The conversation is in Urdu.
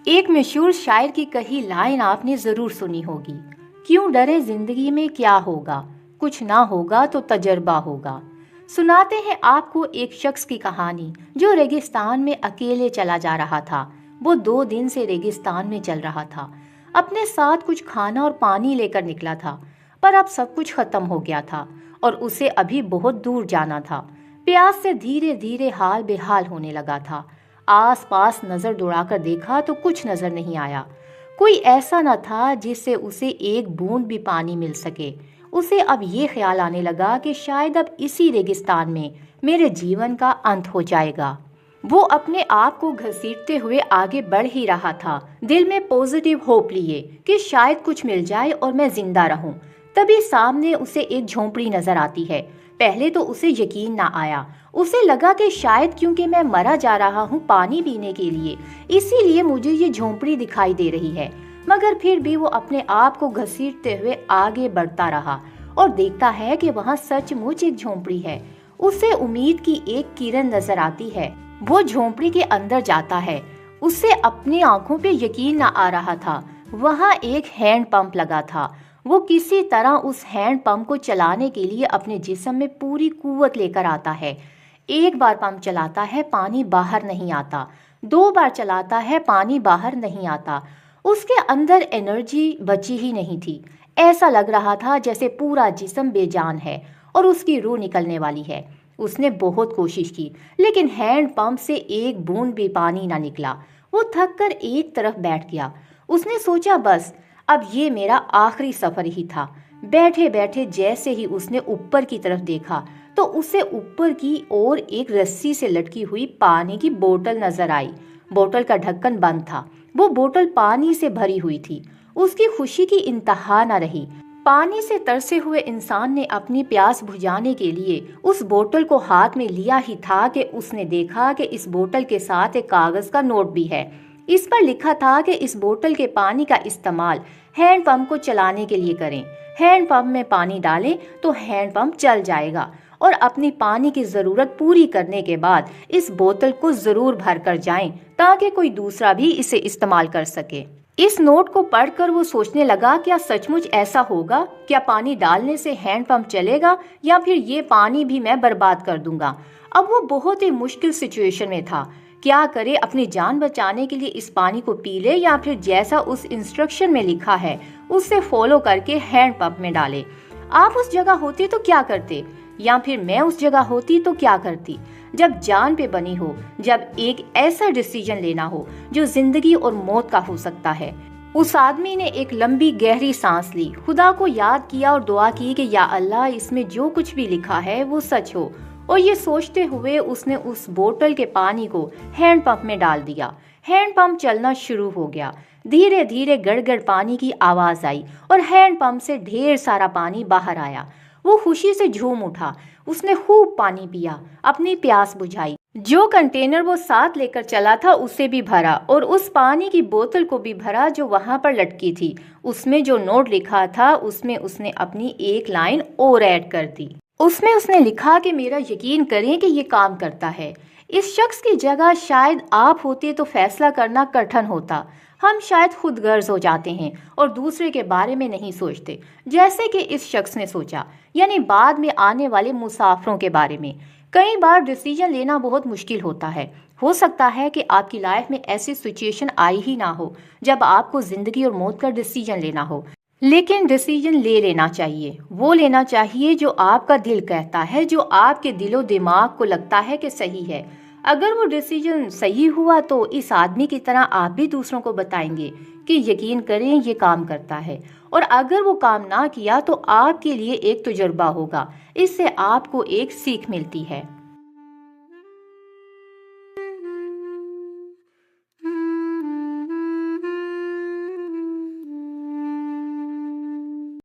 ایک مشہور شاعر کی کہی لائن آپ نے ضرور سنی ہوگی، کیوں ڈرے زندگی میں کیا ہوگا، کچھ نہ ہوگا تو تجربہ ہوگا۔ سناتے ہیں آپ کو ایک شخص کی کہانی جو ریگستان میں اکیلے چلا جا رہا تھا۔ وہ 2 دن سے ریگستان میں چل رہا تھا، اپنے ساتھ کچھ کھانا اور پانی لے کر نکلا تھا، پر اب سب کچھ ختم ہو گیا تھا اور اسے ابھی بہت دور جانا تھا۔ پیاس سے دھیرے دھیرے حال بے حال ہونے لگا تھا۔ آس پاس نظر دوڑا کر دیکھا تو کچھ نظر نہیں آیا۔ کوئی ایسا نہ تھا جس سے اسے ایک بوند بھی پانی مل سکے۔ اسے اب یہ خیال آنے لگا کہ شاید اب اسی ریگستان میں میرے جیون کا انت ہو جائے گا۔ وہ اپنے آپ کو گھسیٹتے ہوئے آگے بڑھ ہی رہا تھا، دل میں پازیٹیو ہوپ لیے کہ شاید کچھ مل جائے اور میں زندہ رہوں۔ تبھی سامنے اسے ایک جھونپڑی نظر آتی ہے۔ پہلے تو اسے یقین نہ آیا۔ اسے لگا کہ شاید کیونکہ میں مرا جا رہا ہوں پانی پینے کے لیے، اسی لیے مجھے یہ جھونپڑی دکھائی دے رہی ہے۔ مگر پھر بھی وہ اپنے آپ کو گھسیٹتے ہوئے آگے بڑھتا رہا اور دیکھتا ہے کہ وہاں سچ مچ ایک جھونپڑی ہے۔ اسے امید کی ایک کرن نظر آتی ہے۔ وہ جھونپڑی کے اندر جاتا ہے۔ اسے اپنی آنکھوں پہ یقین نہ آ رہا تھا۔ وہاں ایک ہینڈ پمپ لگا تھا۔ وہ کسی طرح اس ہینڈ پمپ کو چلانے کے لیے اپنے جسم میں پوری قوت لے کر آتا ہے۔ ایک بار پمپ چلاتا ہے، پانی باہر نہیں آتا۔ 2 بار چلاتا ہے، پانی باہر نہیں آتا۔ اس کے اندر انرجی بچی ہی نہیں تھی۔ ایسا لگ رہا تھا جیسے پورا جسم بے جان ہے اور اس کی روح نکلنے والی ہے۔ اس نے بہت کوشش کی لیکن ہینڈ پمپ سے ایک بوند بھی پانی نہ نکلا۔ وہ تھک کر ایک طرف بیٹھ گیا۔ اس نے سوچا بس اب یہ میرا آخری سفر ہی تھا۔ بیٹھے بیٹھے جیسے ہی اس نے اوپر کی طرف دیکھا تو اسے اوپر کی اور ایک رسی سے لٹکی ہوئی پانی کی بوتل نظر آئی۔ بوتل کا ڈھکن بند تھا۔ وہ بوتل پانی سے بھری ہوئی تھی۔ اس کی خوشی کی انتہا نہ رہی۔ پانی سے ترسے ہوئے انسان نے اپنی پیاس بجھانے کے لیے اس بوتل کو ہاتھ میں لیا ہی تھا کہ اس نے دیکھا کہ اس بوتل کے ساتھ ایک کاغذ کا نوٹ بھی ہے۔ اس پر لکھا تھا کہ اس بوتل کے پانی کا استعمال ہینڈ پمپ کو چلانے کے لیے کریں۔ ہینڈ پمپ میں پانی ڈالیں تو ہینڈ پمپ چل جائے گا اور اپنی پانی کی ضرورت پوری کرنے کے بعد اس بوتل کو ضرور بھر کر جائیں تاکہ کوئی دوسرا بھی اسے استعمال کر سکے۔ اس نوٹ کو پڑھ کر وہ سوچنے لگا کیا سچ مچ ایسا ہوگا؟ کیا پانی ڈالنے سے ہینڈ پمپ چلے گا یا پھر یہ پانی بھی میں برباد کر دوں گا؟ اب وہ بہت ہی مشکل سچویشن میں تھا۔ کیا کرے؟ اپنی جان بچانے کے لیے اس پانی کو پی لے یا پھر جیسا اس انسٹرکشن میں لکھا ہے اسے فالو کر کے ہینڈ پمپ میں ڈالے۔ آپ اس جگہ ہوتے تو کیا کرتے؟ یا پھر میں اس جگہ ہوتی تو کیا کرتی؟ جب جان پہ بنی ہو، جب ایک ایسا ڈیسیجن لینا ہو جو زندگی اور موت کا ہو سکتا ہے۔ اس آدمی نے ایک لمبی گہری سانس لی، خدا کو یاد کیا اور دعا کی کہ یا اللہ اس میں جو کچھ بھی لکھا ہے وہ سچ ہو، اور یہ سوچتے ہوئے اس نے اس بوتل کے پانی کو ہینڈ پمپ میں ڈال دیا۔ ہینڈ پمپ چلنا شروع ہو گیا۔ دھیرے دھیرے گڑ گڑ پانی کی آواز آئی اور ہینڈ پمپ سے ڈھیر سارا پانی باہر آیا۔ وہ خوشی سے جھوم اٹھا۔ اس نے خوب پانی پیا، اپنی پیاس بجھائی۔ جو کنٹینر وہ ساتھ لے کر چلا تھا اسے بھی بھرا اور اس پانی کی بوتل کو بھی بھرا جو وہاں پر لٹکی تھی۔ اس میں جو نوٹ لکھا تھا اس میں اس نے اپنی ایک لائن اور ایڈ کر دی۔ اس میں اس نے لکھا کہ میرا یقین کریں کہ یہ کام کرتا ہے۔ اس شخص کی جگہ شاید آپ ہوتے تو فیصلہ کرنا کٹھن ہوتا۔ ہم شاید خود غرض ہو جاتے ہیں اور دوسرے کے بارے میں نہیں سوچتے، جیسے کہ اس شخص نے سوچا، یعنی بعد میں آنے والے مسافروں کے بارے میں۔ کئی بار ڈیسیجن لینا بہت مشکل ہوتا ہے۔ ہو سکتا ہے کہ آپ کی لائف میں ایسی سچویشن آئی ہی نہ ہو جب آپ کو زندگی اور موت کا ڈیسیجن لینا ہو، لیکن ڈیسیجن لے لینا چاہیے۔ وہ لینا چاہیے جو آپ کا دل کہتا ہے، جو آپ کے دل و دماغ کو لگتا ہے کہ صحیح ہے۔ اگر وہ ڈیسیجن صحیح ہوا تو اس آدمی کی طرح آپ بھی دوسروں کو بتائیں گے کہ یقین کریں یہ کام کرتا ہے، اور اگر وہ کام نہ کیا تو آپ کے لیے ایک تجربہ ہوگا، اس سے آپ کو ایک سیکھ ملتی ہے۔